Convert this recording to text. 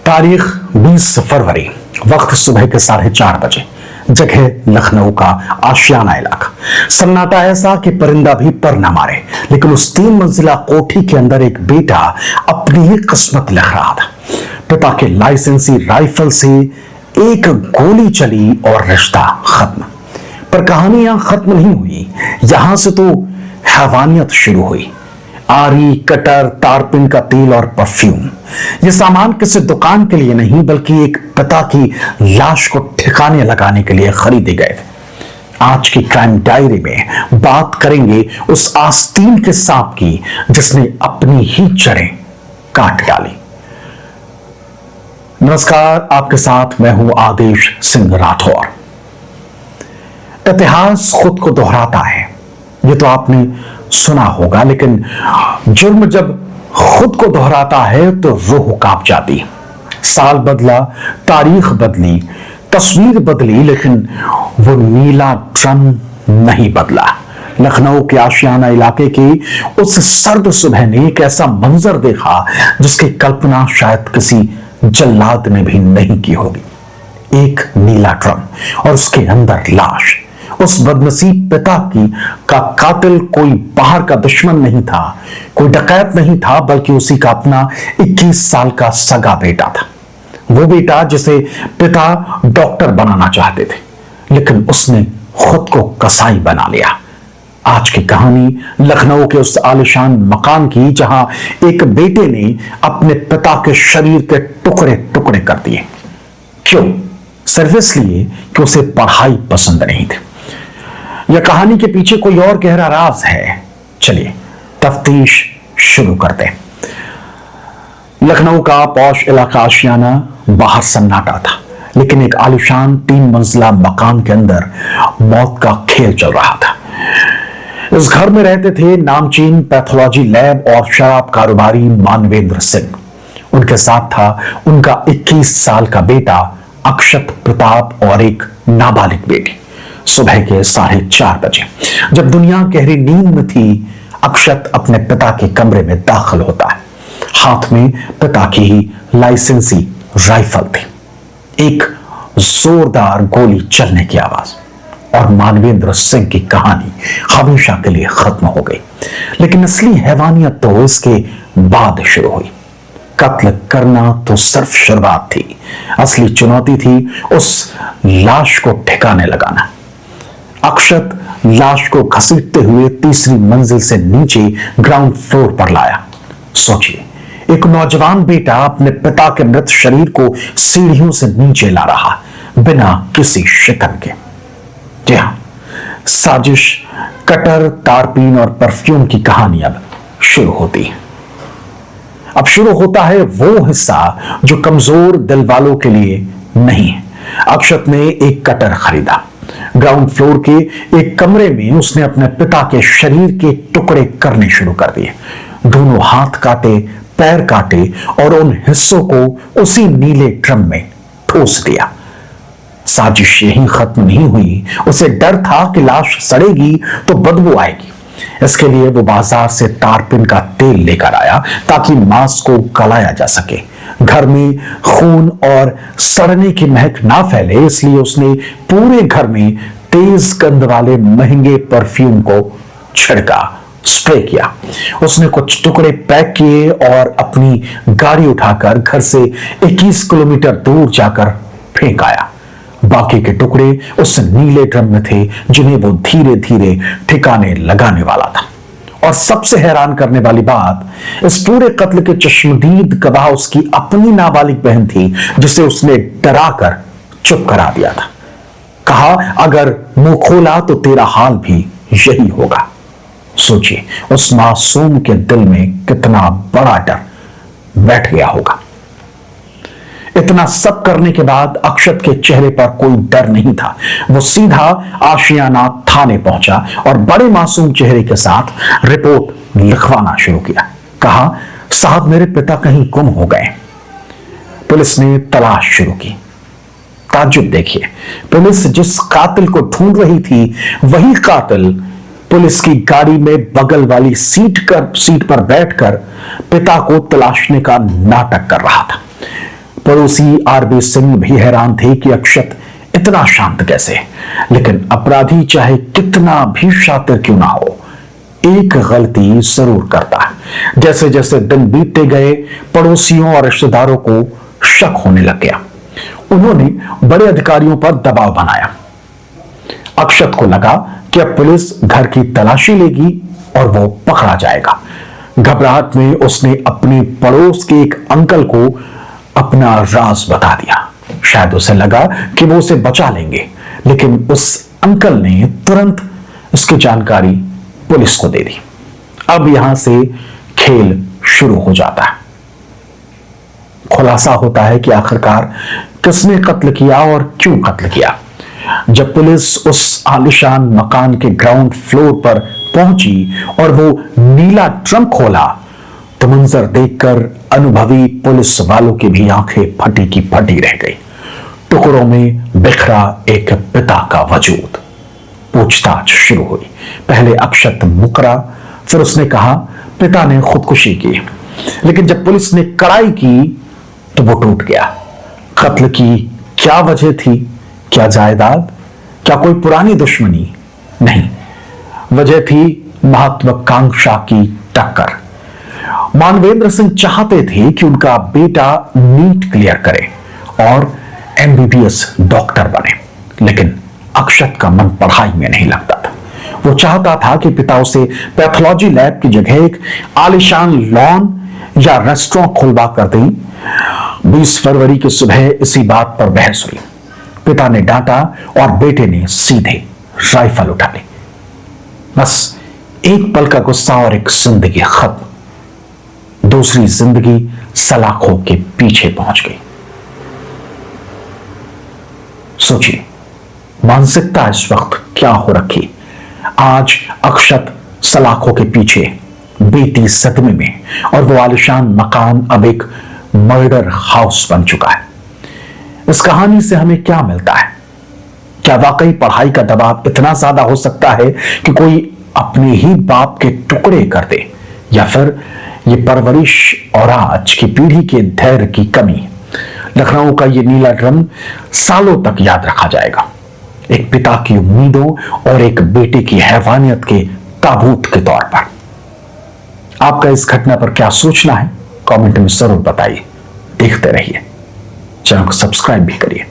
तारीख 20 फरवरी, वक्त सुबह के 4:30 बजे, जगह लखनऊ का आशियाना इलाका। सन्नाटा ऐसा कि परिंदा भी पर न मारे, लेकिन उस 3 मंजिला कोठी के अंदर एक बेटा अपनी ही किस्मत लिख रहा था। पिता के लाइसेंसी राइफल से एक गोली चली और रिश्ता खत्म। पर कहानी यहां खत्म नहीं हुई, यहां से तो हैवानियत शुरू हुई। आरी, कटर, तारपिन का तेल और परफ्यूम, ये सामान किसी दुकान के लिए नहीं बल्कि एक पिता की लाश को ठिकाने लगाने के लिए खरीदे गए थे। आज की क्राइम डायरी में बात करेंगे उस आस्तीन के सांप की जिसने अपनी ही जड़ें काट डाली। नमस्कार, आपके साथ मैं हूं आदेश सिंह राठौर। इतिहास खुद को दोहराता है, ये तो आपने सुना होगा, लेकिन जुर्म जब खुद को दोहराता है तो रूह कांप जाती। साल बदला, तारीख बदली, तस्वीर बदली, लेकिन वो नीला ड्रम नहीं बदला। लखनऊ के आशियाना इलाके की उस सर्द सुबह ने एक ऐसा मंजर देखा जिसकी कल्पना शायद किसी जल्लाद ने भी नहीं की होगी। एक नीला ड्रम और उसके अंदर लाश। उस बदनसीब पिता का कातिल कोई बाहर का दुश्मन नहीं था, कोई डकैत नहीं था, बल्कि उसी का अपना 21 साल का सगा बेटा था। वो बेटा जिसे पिता डॉक्टर बनाना चाहते थे, लेकिन उसने खुद को कसाई बना लिया। आज की कहानी लखनऊ के उस आलिशान मकान की जहां एक बेटे ने अपने पिता के शरीर के टुकड़े टुकड़े कर दिए। क्यों? सिर्फ इसलिए कि उसे पढ़ाई पसंद नहीं थी। यह कहानी के पीछे कोई और गहरा राज है। चलिए तफ्तीश शुरू करते हैं। लखनऊ का पौश इलाका आशियाना, बाहर सन्नाटा था, लेकिन एक आलिशान 3 मंजिला मकान के अंदर मौत का खेल चल रहा था। इस घर में रहते थे नामचीन पैथोलॉजी लैब और शराब कारोबारी मानवेंद्र सिंह। उनके साथ था उनका 21 साल का बेटा अक्षत प्रताप और एक नाबालिग बेटी। सुबह के 4:30 बजे, जब दुनिया गहरी नींद में थी, अक्षत अपने पिता के कमरे में दाखिल होता है। हाथ में पिता की ही लाइसेंसी राइफल थी। एक जोरदार गोली चलने की आवाज और मानवेंद्र सिंह की कहानी हमेशा के लिए खत्म हो गई। लेकिन असली हैवानियत तो इसके बाद शुरू हुई। कत्ल करना तो सिर्फ शुरुआत थी, असली चुनौती थी उस लाश को ठिकाने लगाना। अक्षत लाश को घसीटते हुए 3री मंजिल से नीचे ग्राउंड फ्लोर पर लाया। सोचिए, एक नौजवान बेटा अपने पिता के मृत शरीर को सीढ़ियों से नीचे ला रहा, बिना किसी शिकन के। जी हां, साजिश, कटर, तारपीन और परफ्यूम की कहानी अब शुरू होती है। अब शुरू होता है वो हिस्सा जो कमजोर दिल वालों के लिए नहीं है। अक्षत ने एक कटर खरीदा। ग्राउंड फ्लोर के एक कमरे में उसने अपने पिता के शरीर के टुकड़े करने शुरू कर दिए। दोनों हाथ काटे, पैर काटे और उन हिस्सों को उसी नीले ड्रम में ठोस दिया। साजिश यहीं खत्म नहीं हुई। उसे डर था कि लाश सड़ेगी तो बदबू आएगी। इसके लिए वो बाजार से तारपिन का तेल लेकर आया ताकि मांस को गलाया जा सके। घर में खून और सड़ने की महक ना फैले, इसलिए उसने पूरे घर में तेज गंध वाले महंगे परफ्यूम को छिड़का, स्प्रे किया। उसने कुछ टुकड़े पैक किए और अपनी गाड़ी उठाकर घर से 21 किलोमीटर दूर जाकर फेंक आया। बाकी के टुकड़े उस नीले ड्रम में थे जिन्हें वो धीरे धीरे ठिकाने लगाने वाला था। और सबसे हैरान करने वाली बात, इस पूरे कत्ल के चश्मदीद गवाह उसकी अपनी नाबालिग बहन थी, जिसे उसने डराकर चुप करा दिया था। कहा, अगर मुंह खोला तो तेरा हाल भी यही होगा। सोचिए, उस मासूम के दिल में कितना बड़ा डर बैठ गया होगा। इतना सब करने के बाद अक्षत के चेहरे पर कोई डर नहीं था। वो सीधा आशियाना थाने पहुंचा और बड़े मासूम चेहरे के साथ रिपोर्ट लिखवाना शुरू किया। कहा, साहब, मेरे पिता कहीं गुम हो गए। पुलिस ने तलाश शुरू की। ताज्जुब देखिए, पुलिस जिस कातिल को ढूंढ रही थी, वही कातिल पुलिस की गाड़ी में बगल वाली सीट पर बैठकर पिता को तलाशने का नाटक कर रहा था। पड़ोसी आरबी सिंह भी हैरान थे कि अक्षत इतना शांत कैसे। लेकिन अपराधी चाहे कितना भी शातिर क्यों ना हो, एक गलती जरूर करता है। जैसे जैसे दिन बीतते गए, पड़ोसियों और रिश्तेदारों को शक होने लग गया। उन्होंने बड़े अधिकारियों पर दबाव बनाया। अक्षत को लगा कि अब पुलिस घर की तलाशी लेगी और वो पकड़ा जाएगा। घबराहट में उसने अपने पड़ोस के एक अंकल को अपना राज बता दिया। शायद उसे लगा कि वो उसे बचा लेंगे, लेकिन उस अंकल ने तुरंत इसकी जानकारी पुलिस को दे दी। अब यहां से खेल शुरू हो जाता है। खुलासा होता है कि आखिरकार किसने कत्ल किया और क्यों कत्ल किया। जब पुलिस उस आलीशान मकान के ग्राउंड फ्लोर पर पहुंची और वो नीला ड्रम खोला, तो मंजर देखकर अनुभवी पुलिस वालों की भी आंखें फटी की फटी रह गई। टुकड़ों में बिखरा एक पिता का वजूद। पूछताछ शुरू हुई। पहले अक्षत मुकरा, फिर उसने कहा पिता ने खुदकुशी की। लेकिन जब पुलिस ने कड़ाई की तो वो टूट गया। कत्ल की क्या वजह थी? क्या जायदाद? क्या कोई पुरानी दुश्मनी? नहीं, वजह थी महत्वाकांक्षा की टक्कर। मानवेंद्र सिंह चाहते थे कि उनका बेटा नीट क्लियर करे और एमबीबीएस डॉक्टर बने, लेकिन अक्षत का मन पढ़ाई में नहीं लगता था। वो चाहता था कि पिता उसे पैथोलॉजी लैब की जगह एक आलीशान लॉन या रेस्टोरेंट खुलवा कर दें। 20 फरवरी की सुबह इसी बात पर बहस हुई। पिता ने डांटा और बेटे ने सीधे राइफल उठा ली। बस एक पल का गुस्सा और एक जिंदगी खत्म। दूसरी जिंदगी सलाखों के पीछे पहुंच गई। सोचिए मानसिकता इस वक्त क्या हो रखी। आज अक्षत सलाखों के पीछे, बेटी सदमे में, और वो आलिशान मकान अब एक मर्डर हाउस बन चुका है। इस कहानी से हमें क्या मिलता है? क्या वाकई पढ़ाई का दबाव इतना ज्यादा हो सकता है कि कोई अपने ही बाप के टुकड़े कर दे, या फिर ये परवरिश और आज की पीढ़ी के धैर्य की कमी? लखनऊ का ये नीला ड्रम सालों तक याद रखा जाएगा, एक पिता की उम्मीदों और एक बेटे की हैवानियत के ताबूत के तौर पर। आपका इस घटना पर क्या सोचना है? कमेंट में जरूर बताइए। देखते रहिए, चैनल को सब्सक्राइब भी करिए।